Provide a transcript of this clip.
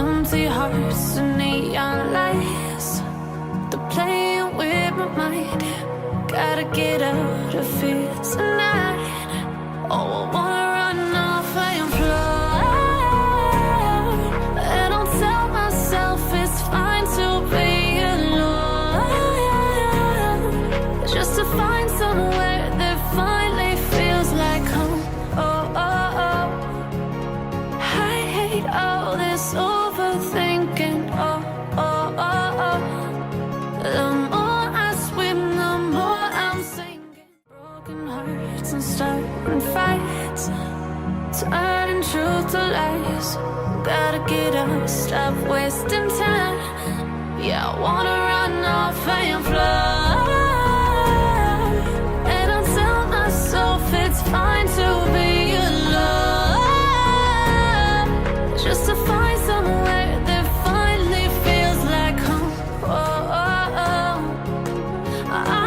empty hearts and neon lights. They're playing with my mind. Gotta get out of here tonight. Oh, I wanna run off and fly. And I'll tell myself it's fine to be alone, just to find somewhere that finally feels like home. Oh, oh, oh. I hate all this overthinking. Oh, oh, oh, oh. The more I swim, the more I'm sinking. Broken hearts and starting fights, turning truth to lies. Gotta get up, stop wasting time. Yeah, I wanna run off and fly. And I'll tell myself it's fine to be alone, just to find somewhere that finally feels like home. Oh, oh, oh.